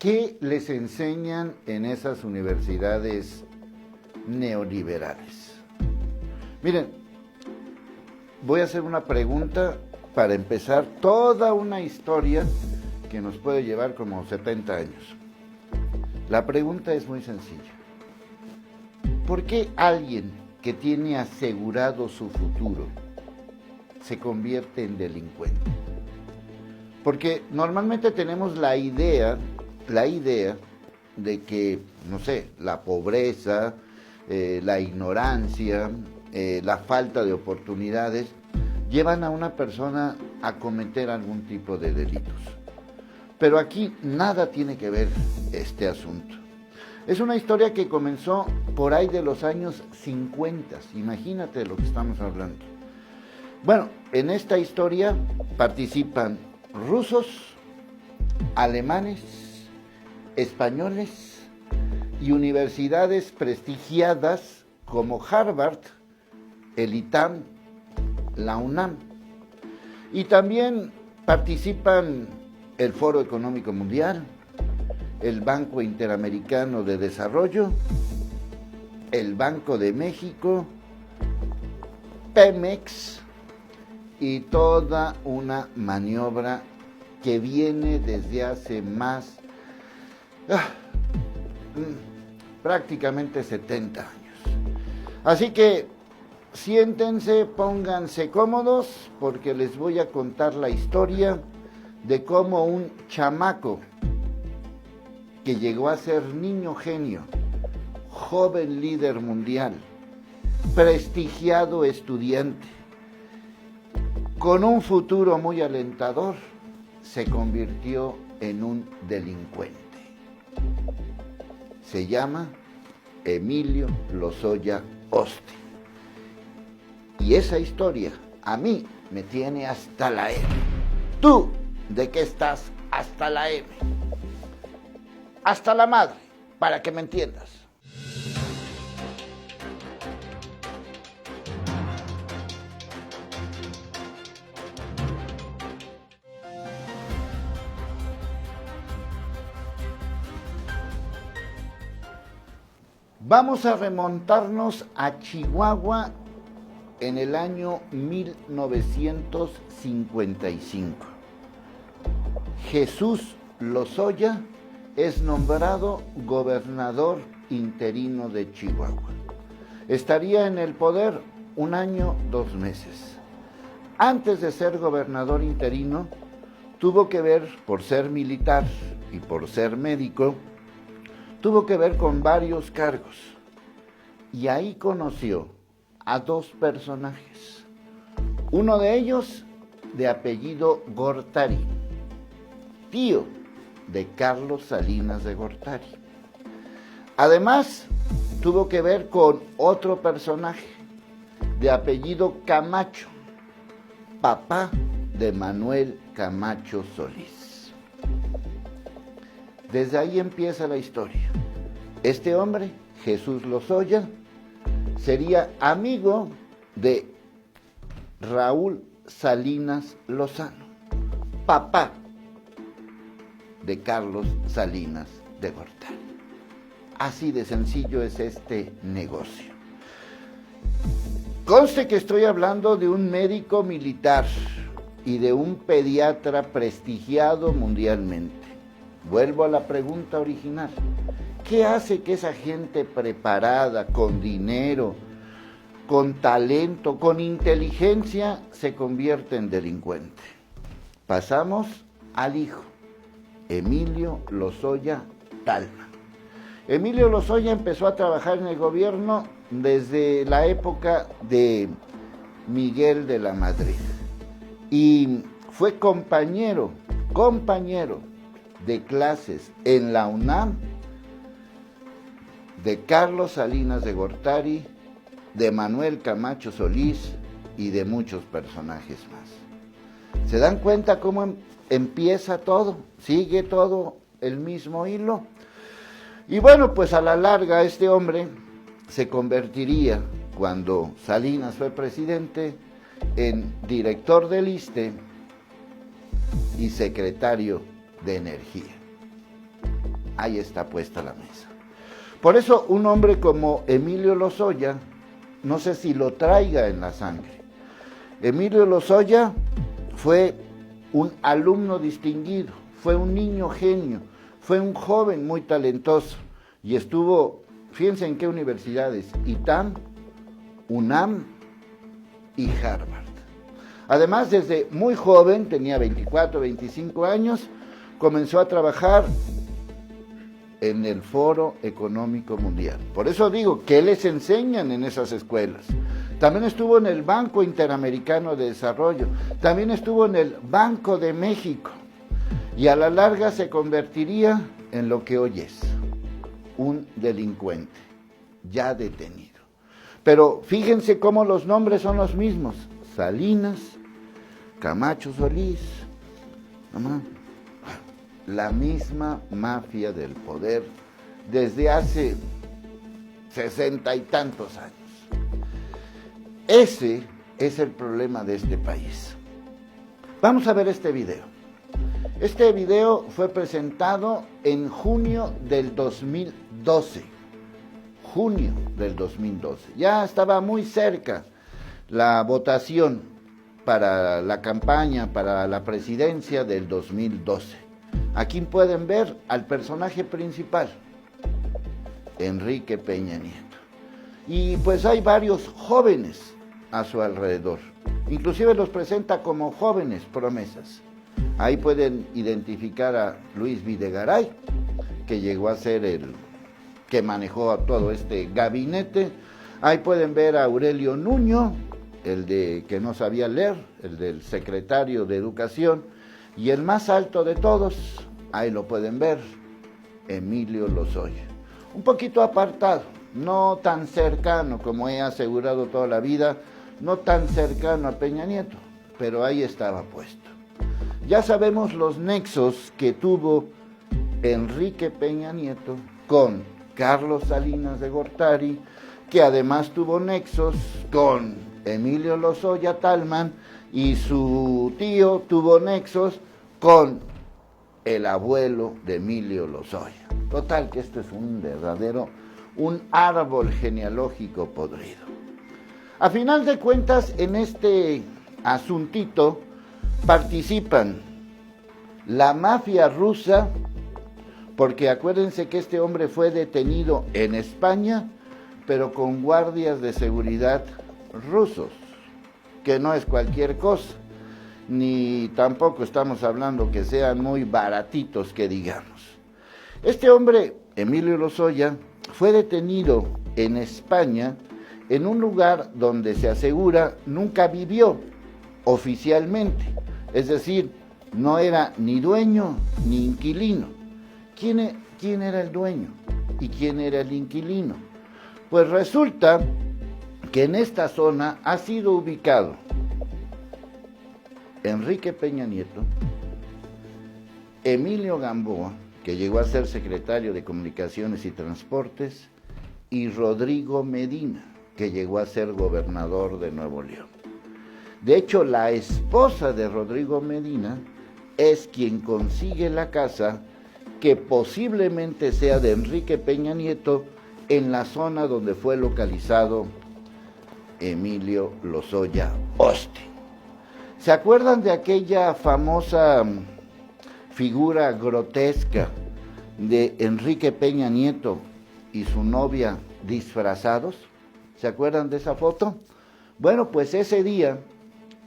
¿Qué les enseñan en esas universidades neoliberales? Miren, voy a hacer una pregunta para empezar toda una historia que nos puede llevar como 70 años. La pregunta es muy sencilla. ¿Por qué alguien que tiene asegurado su futuro se convierte en delincuente? Porque normalmente tenemos la idea de que, no sé, la pobreza, la ignorancia, la falta de oportunidades llevan a una persona a cometer algún tipo de delitos. Pero aquí nada tiene que ver este asunto. Es una historia que comenzó por ahí de los años 50, imagínate de lo que estamos hablando. Bueno, en esta historia participan rusos, alemanes, españoles y universidades prestigiadas como Harvard, el ITAM, la UNAM. Y también participan el Foro Económico Mundial, el Banco Interamericano de Desarrollo, el Banco de México, Pemex y toda una maniobra que viene desde hace prácticamente 70 años. Así que siéntense, pónganse cómodos, porque les voy a contar la historia de cómo un chamaco que llegó a ser niño genio, joven líder mundial, prestigiado estudiante, con un futuro muy alentador, se convirtió en un delincuente. Se llama Emilio Lozoya Austin. Y esa historia a mí me tiene hasta la M. ¿Tú de qué estás hasta la M? Hasta la madre, para que me entiendas. Vamos a remontarnos a Chihuahua en el año 1955. Jesús Lozoya es nombrado gobernador interino de Chihuahua. Estaría en el poder 1 año, 2 meses. Antes de ser gobernador interino, tuvo que ver, por ser militar y por ser médico, tuvo que ver con varios cargos. Y ahí conoció a 2 personajes. Uno de ellos de apellido Gortari, tío de Carlos Salinas de Gortari. Además, tuvo que ver con otro personaje de apellido Camacho, papá de Manuel Camacho Solís. Desde ahí empieza la historia. Este hombre, Jesús Lozoya, sería amigo de Raúl Salinas Lozano, papá de Carlos Salinas de Gortari. Así de sencillo es este negocio. Conste que estoy hablando de un médico militar y de un pediatra prestigiado mundialmente. Vuelvo a la pregunta original. ¿Qué hace que esa gente preparada, con dinero, con talento, con inteligencia, se convierta en delincuente? Pasamos al hijo, Emilio Lozoya Talma. Emilio Lozoya empezó a trabajar en el gobierno desde la época de Miguel de la Madrid y fue compañero de clases en la UNAM de Carlos Salinas de Gortari, de Manuel Camacho Solís y de muchos personajes más. ¿Se dan cuenta cómo empieza todo? ¿Sigue todo el mismo hilo? Y bueno, pues a la larga este hombre se convertiría, cuando Salinas fue presidente, en director del ISSSTE y secretario de Energía. ahí está puesta la mesa. Por eso un hombre como Emilio Lozoya, no sé si lo traiga en la sangre. Emilio Lozoya fue un alumno distinguido, fue un niño genio, fue un joven muy talentoso y estuvo, fíjense en qué universidades, ITAM, UNAM y Harvard. Además, desde muy joven, tenía 24, 25 años, comenzó a trabajar en el Foro Económico Mundial. Por eso digo, ¿qué les enseñan en esas escuelas? También estuvo en el Banco Interamericano de Desarrollo, también estuvo en el Banco de México, y a la larga se convertiría en lo que hoy es, un delincuente, ya detenido. Pero fíjense cómo los nombres son los mismos: Salinas, Camacho Solís, la misma mafia del poder desde hace 60 y tantos años. Ese es el problema de este país. Vamos a ver este video. Este video fue presentado en junio del 2012. Junio del 2012. Ya estaba muy cerca la votación para la campaña, para la presidencia del 2012. Aquí pueden ver al personaje principal, Enrique Peña Nieto. Y pues hay varios jóvenes a su alrededor. Inclusive los presenta como jóvenes promesas. Ahí pueden identificar a Luis Videgaray, que llegó a ser el que manejó todo este gabinete. Ahí pueden ver a Aurelio Nuño, el de que no sabía leer, el del secretario de Educación, y el más alto de todos, ahí lo pueden ver, Emilio Lozoya. Un poquito apartado, no tan cercano como he asegurado toda la vida, no tan cercano a Peña Nieto, pero ahí estaba puesto. Ya sabemos los nexos que tuvo Enrique Peña Nieto con Carlos Salinas de Gortari, que además tuvo nexos con Emilio Lozoya Thalmann, y su tío tuvo nexos con el abuelo de Emilio Lozoya. Total que esto es un árbol genealógico podrido. A final de cuentas, en este asuntito participan la mafia rusa, porque acuérdense que este hombre fue detenido en España, pero con guardias de seguridad rusos, que no es cualquier cosa, ni tampoco estamos hablando que sean muy baratitos, que digamos. Este hombre, Emilio Lozoya, fue detenido en España, en un lugar donde se asegura nunca vivió oficialmente, es decir, no era ni dueño ni inquilino. ¿Quién era el dueño y quién era el inquilino? Pues resulta que en esta zona ha sido ubicado Enrique Peña Nieto, Emilio Gamboa, que llegó a ser secretario de Comunicaciones y Transportes, y Rodrigo Medina, que llegó a ser gobernador de Nuevo León. De hecho, la esposa de Rodrigo Medina es quien consigue la casa que posiblemente sea de Enrique Peña Nieto en la zona donde fue localizado Emilio Lozoya Austin. ¿Se acuerdan de aquella famosa figura grotesca de Enrique Peña Nieto y su novia disfrazados? ¿Se acuerdan de esa foto? Bueno, pues ese día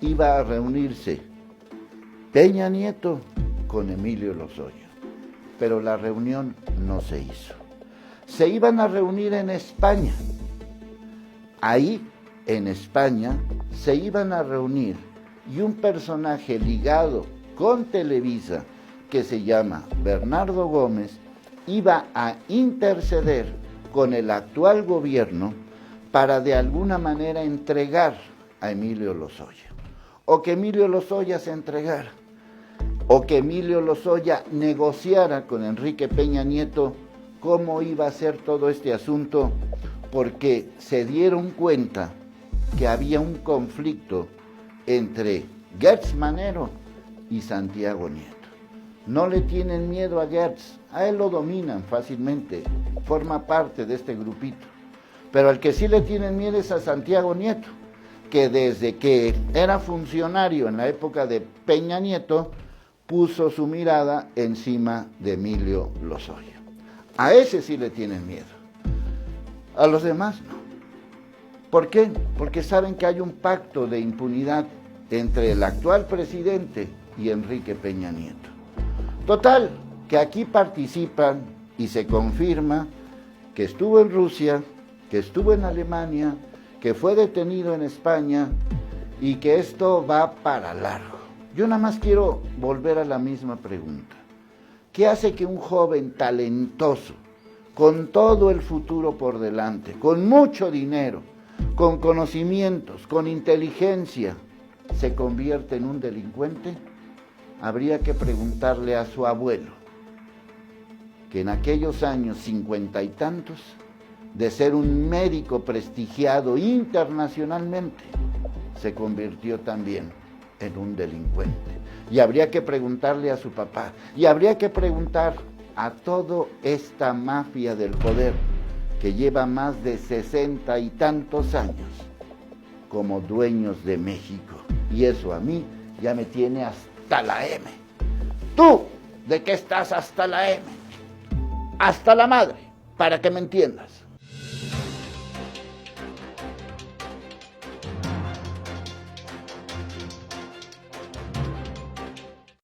iba a reunirse Peña Nieto con Emilio Lozoya, pero la reunión no se hizo. Se iban a reunir en España. Ahí, en España, se iban a reunir, y un personaje ligado con Televisa, que se llama Bernardo Gómez, iba a interceder con el actual gobierno para de alguna manera entregar a Emilio Lozoya, o que Emilio Lozoya se entregara, o que Emilio Lozoya negociara con Enrique Peña Nieto cómo iba a ser todo este asunto, porque se dieron cuenta que había un conflicto entre Gertz Manero y Santiago Nieto. no le tienen miedo a Gertz, a él lo dominan fácilmente, forma parte de este grupito. Pero al que sí le tienen miedo es a Santiago Nieto, que desde que era funcionario en la época de Peña Nieto, puso su mirada encima de Emilio Lozoya. A ese sí le tienen miedo, a los demás no. ¿Por qué? Porque saben que hay un pacto de impunidad entre el actual presidente y Enrique Peña Nieto. Total, que aquí participan y se confirma que estuvo en Rusia, que estuvo en Alemania, que fue detenido en España y que esto va para largo. Yo nada más quiero volver a la misma pregunta. ¿Qué hace que un joven talentoso, con todo el futuro por delante, con mucho dinero, con conocimientos, con inteligencia, se convierte en un delincuente? Habría que preguntarle a su abuelo, que en aquellos años 50 y tantos, de ser un médico prestigiado internacionalmente, se convirtió también en un delincuente. Y habría que preguntarle a su papá, y habría que preguntar a toda esta mafia del poder que lleva más de 60 y tantos años como dueños de México. Y eso a mí ya me tiene hasta la M. ¿Tú de qué estás hasta la M? Hasta la madre, para que me entiendas.